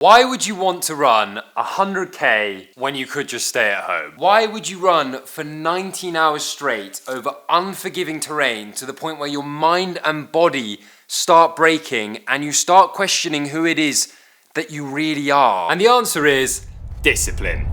Why would you want to run 100k when you could just stay at home? Why would you run for 19 hours straight over unforgiving terrain to the point where your mind and body start breaking and you start questioning who it is that you really are? And the answer is discipline.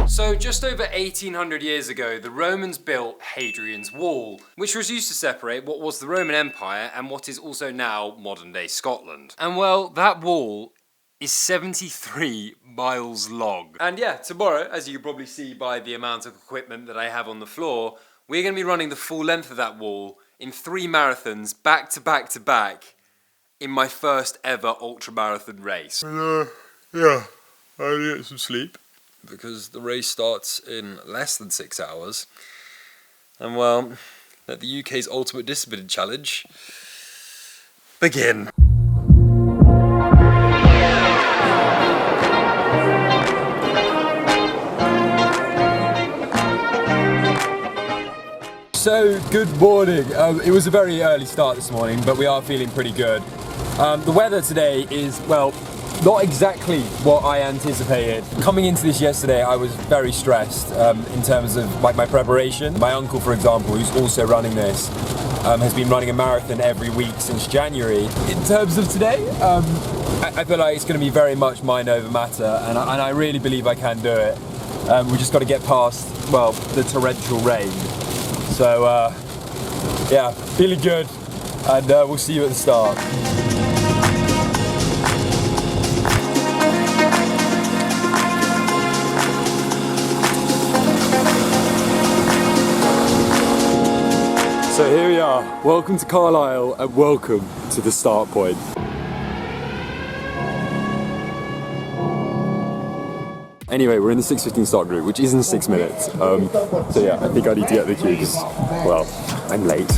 So just over 1800 years ago, the Romans built Hadrian's Wall, which was used to separate what was the Roman Empire and what is also now modern-day Scotland. And well, that wall is 73 miles long. And yeah, tomorrow, as you can probably see by the amount of equipment that I have on the floor, we're going to be running the full length of that wall in 3 marathons, back to back to back, in my first ever ultra-marathon race. Yeah, I need to get some sleep, because the race starts in less than 6 hours. And well, let the UK's Ultimate Discipline Challenge begin. So, good morning. It was a very early start this morning, but we are feeling pretty good. The weather today is, well, not exactly what I anticipated. Coming into this yesterday, I was very stressed in terms of like my preparation. My uncle, for example, who's also running this, has been running a marathon every week since January. In terms of today, I feel like it's going to be very much mind over matter, and I really believe I can do it. We just got to get past, well, the torrential rain. So, yeah, feeling good, and we'll see you at the start. So here we are, welcome to Carlisle and welcome to the start point. Anyway, we're in the 6:15 start group, which is in 6 minutes. So yeah, I think I need to get the queue because, well, I'm late.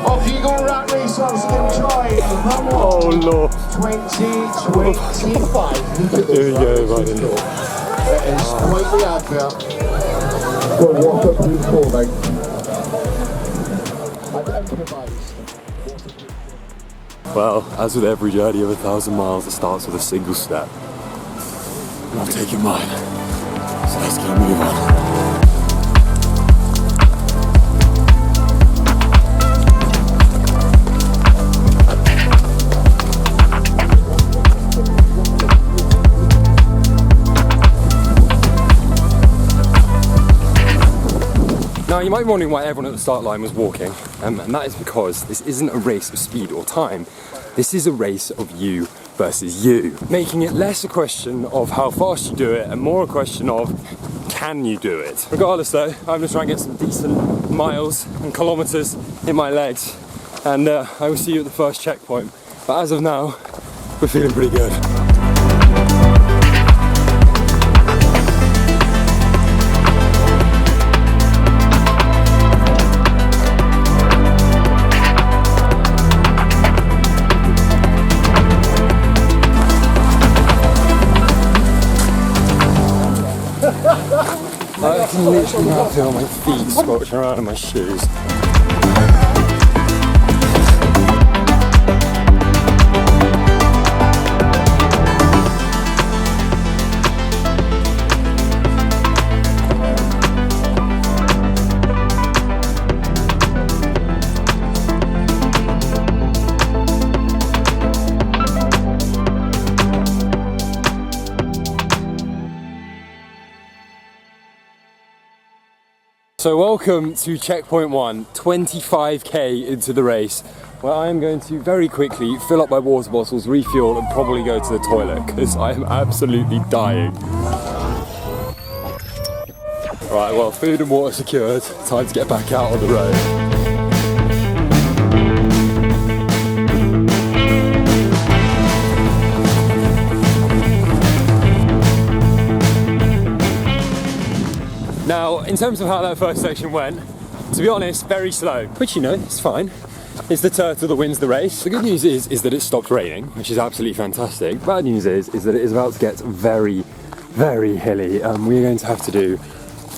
Off you go, rat racers, enjoy. Oh Lord. 2025. Here we go, buddy. It is quite the advert. Well, walk up to the floor, mate. I'd improvise. Well, as with every journey of 1,000 miles, it starts with a single step. And I've taken mine. So let's get a move on. Now you might be wondering why everyone at the start line was walking, and that is because this isn't a race of speed or time. This is a race of you versus you, making it less a question of how fast you do it and more a question of can you do it. Regardless though, I'm just trying to get some decent miles and kilometres in my legs, and I will see you at the first checkpoint. But as of now, we're feeling pretty good. I can literally now feel my feet scorching around in my shoes. So welcome to checkpoint 1, 25k into the race, where I am going to very quickly fill up my water bottles, refuel, and probably go to the toilet, because I am absolutely dying. Right, well, food and water secured, time to get back out on the road. Now, in terms of how that first section went, to be honest, very slow, which, you know, it's fine. It's the turtle that wins the race. The good news is that it stopped raining, which is absolutely fantastic. Bad news is that it is about to get very, very hilly. We're going to have to do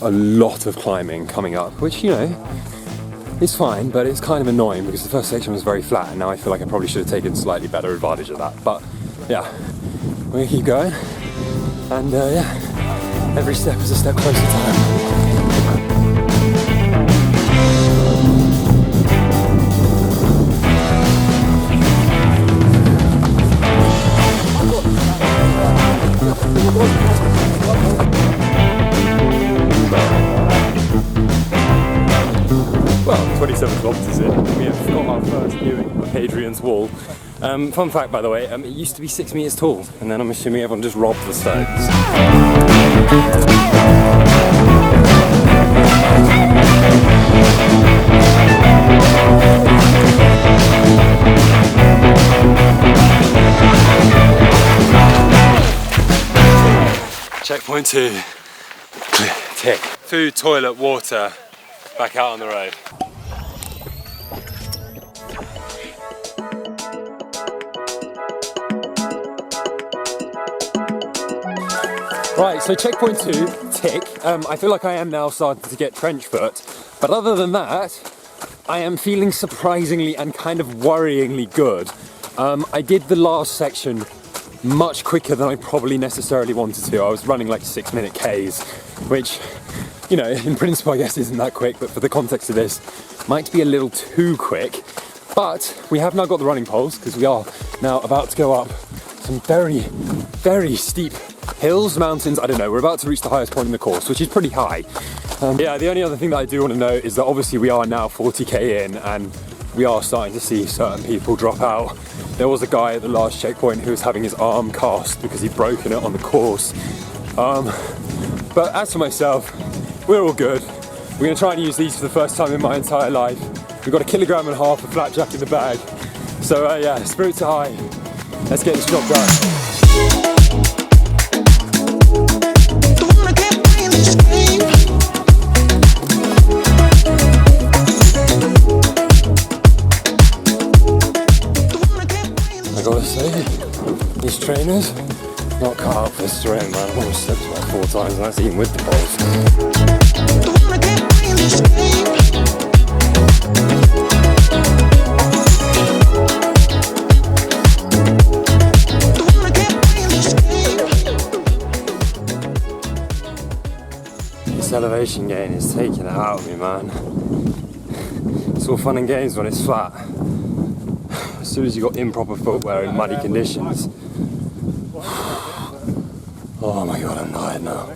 a lot of climbing coming up, which, you know, It's fine, but it's kind of annoying because the first section was very flat, and now I feel like I probably should have taken slightly better advantage of that. But yeah, we're gonna keep going, and yeah, every step is a step closer to home. Well, 27 kilometres in, we have got our first viewing of Hadrian's Wall. Fun fact, by the way, it used to be 6 metres tall, and then I'm assuming everyone just robbed the stones. Checkpoint 2. Clear. Tick. Food, toilet, water. Back out on the road. Right, so checkpoint 2, tick. I feel like I am now starting to get trench foot, but other than that, I am feeling surprisingly and kind of worryingly good. I did the last section much quicker than I probably necessarily wanted to. I was running like 6-minute Ks, which, you know, in principle I guess isn't that quick, but for the context of this, might be a little too quick. But we have now got the running poles, because we are now about to go up some very, very steep hills, mountains, I don't know. We're about to reach the highest point in the course, which is pretty high. Yeah, the only other thing that I do want to note is that obviously we are now 40k in, and we are starting to see certain people drop out. There was a guy at the last checkpoint who was having his arm cast because he'd broken it on the course. But as for myself, we're all good. We're going to try and use these for the first time in my entire life. We've got 1.5 kilograms of flapjack in the bag. So yeah, spirits are high. Let's get this job done. I gotta say, these trainers, not cut out for this terrain, man. I've almost stepped about 4 times, and that's even with the poles. This elevation gain is taking it out of me, man. It's all fun and games when it's flat. As soon as you've got improper footwear in muddy conditions. Oh my god, I'm tired now.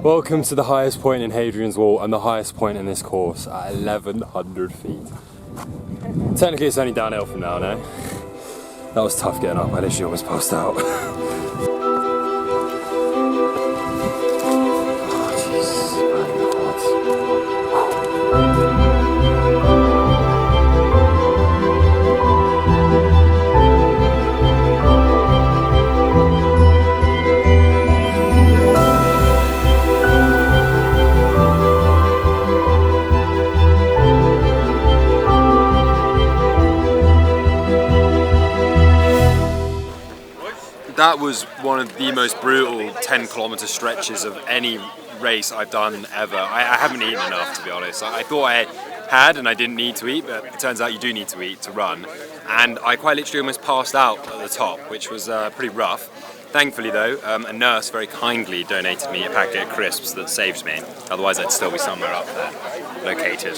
Welcome to the highest point in Hadrian's Wall and the highest point in this course at 1,100 feet. Technically it's only downhill from now, no? That was tough getting up, I literally almost passed out. That was one of the most brutal 10-kilometer stretches of any race I've done ever. I haven't eaten enough, to be honest. I thought I had and I didn't need to eat, but it turns out you do need to eat to run. And I quite literally almost passed out at the top, which was pretty rough. Thankfully though, a nurse very kindly donated me a packet of crisps that saved me. Otherwise I'd still be somewhere up there, located,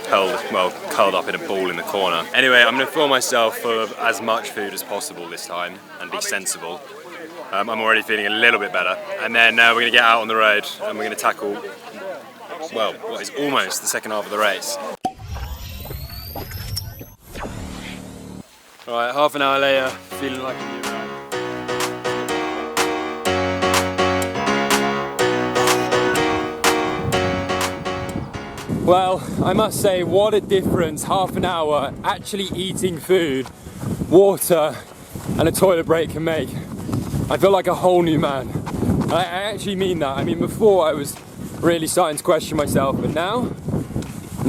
curled up in a ball in the corner. Anyway, I'm going to fill myself full of as much food as possible this time and be sensible. I'm already feeling a little bit better. And then we're going to get out on the road and we're going to tackle, well, what is almost the second half of the race. Alright, half an hour later, feeling like a new man. Well, I must say, what a difference half an hour actually eating food, water and a toilet break can make. I feel like a whole new man. I actually mean that. I mean, before I was really starting to question myself, but now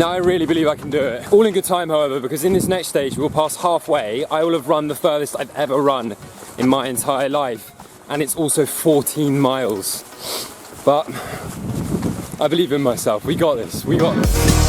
I really believe I can do it. All in good time, however, because in this next stage we'll pass halfway. I will have run the furthest I've ever run in my entire life, and it's also 14 miles. But I believe in myself. We got this. We got this.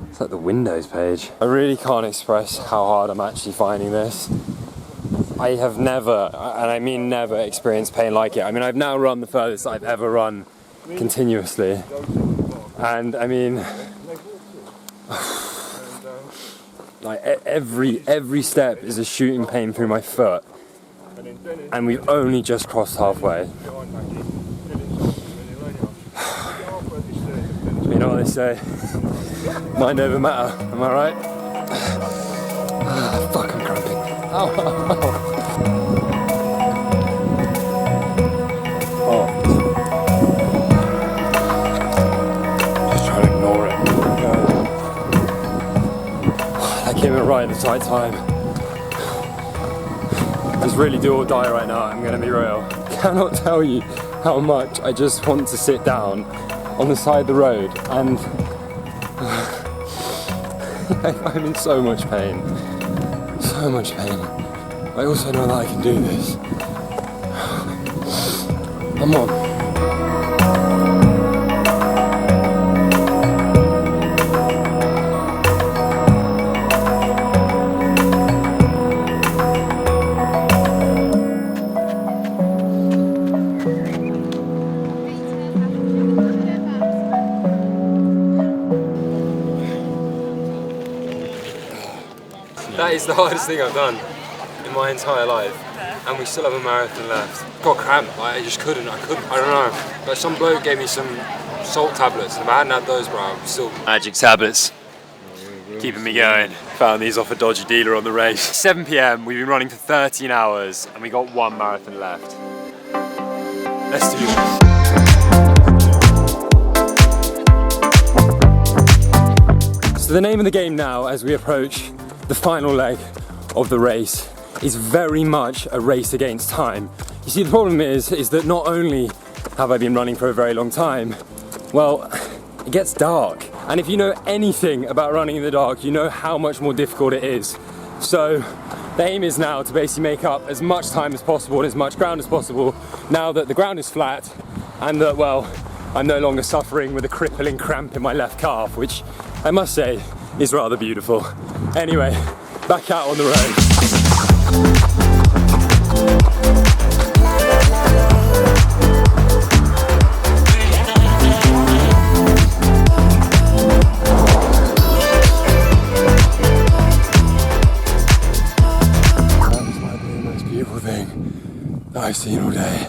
It's like the Windows page. I really can't express how hard I'm actually finding this. I have never, and I mean never, experienced pain like it. I mean, I've now run the furthest I've ever run continuously. And I mean, like every step is a shooting pain through my foot. And we've only just crossed halfway. You know what they say? Mind over matter, am I right? Fuck, I'm cramping. Ow, ow, ow. Oh. Just trying to ignore it. I came in right at the right time. It's really do or die right now, I'm gonna be real. Cannot tell you how much I just want to sit down on the side of the road and I'm in so much pain. So much pain. I also know that I can do this. Come on. That is the hardest thing I've done in my entire life, and we still have a marathon left. Got cramped, I just couldn't, I don't know. Like some bloke gave me some salt tablets, and if I hadn't had those, bro, I'm still... Magic tablets, keeping me going. Found these off a dodgy dealer on the race. 7 PM, we've been running for 13 hours, and we got one marathon left. Let's do this. So the name of the game now, as we approach the final leg of the race, is very much a race against time. You see, the problem is that not only have I been running for a very long time, well, it gets dark. And if you know anything about running in the dark, you know how much more difficult it is. So the aim is now to basically make up as much time as possible and as much ground as possible now that the ground is flat and that, well, I'm no longer suffering with a crippling cramp in my left calf, which I must say is rather beautiful. Anyway, back out on the road. That might be the most beautiful thing that I've seen all day.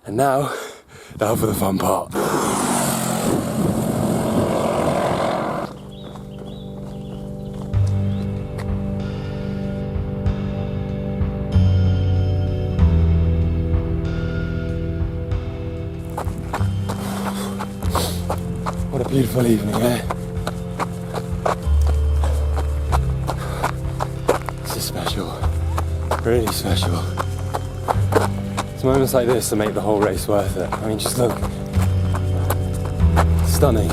And now for the fun part. What a beautiful evening, eh? This is special. Really special. It's moments like this that make the whole race worth it. I mean, just look. Stunning.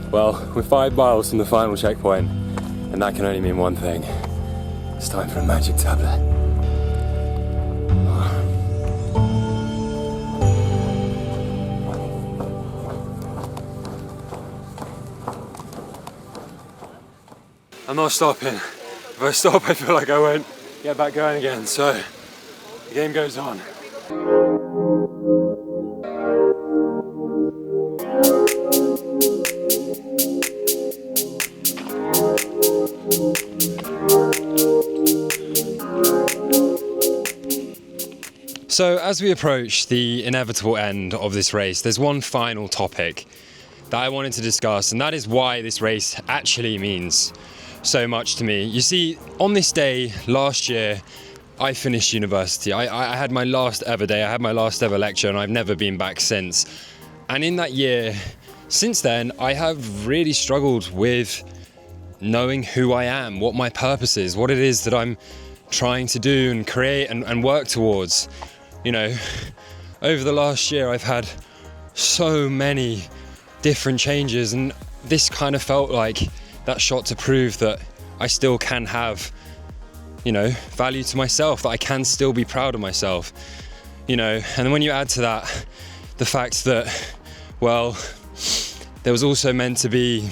Well, we're 5 miles from the final checkpoint, and that can only mean one thing. It's time for a magic tablet. I'm not stopping. If I stop, I feel like I won't get back going again, so the game goes on. So as we approach the inevitable end of this race, there's one final topic that I wanted to discuss, and that is why this race actually means so much to me. You see, on this day last year, I finished university. I had my last ever day, I had my last ever lecture, and I've never been back since. And in that year, since then, I have really struggled with knowing who I am, what my purpose is, what it is that I'm trying to do and create and work towards. You know, over the last year, I've had so many different changes, and this kind of felt like that shot to prove that I still can have, you know, value to myself, that I can still be proud of myself, you know. And then when you add to that the fact that, well, there was also meant to be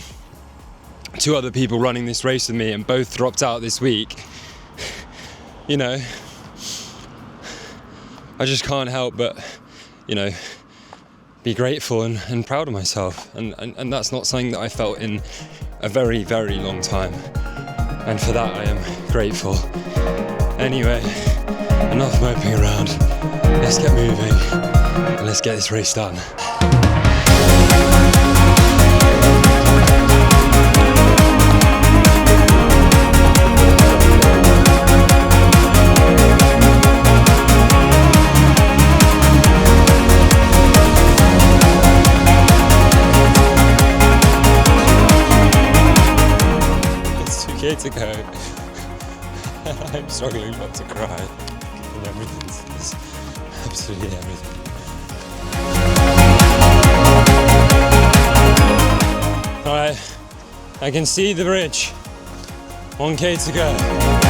2 other people running this race with me, and both dropped out this week, you know, I just can't help but, you know, be grateful and proud of myself. And that's not something that I felt in a very, very long time. And for that, I am grateful. Anyway, enough moping around. Let's get moving and let's get this race done. To go. I'm struggling not to cry. And everything's absolutely everything. Alright, I can see the bridge. 1K to go.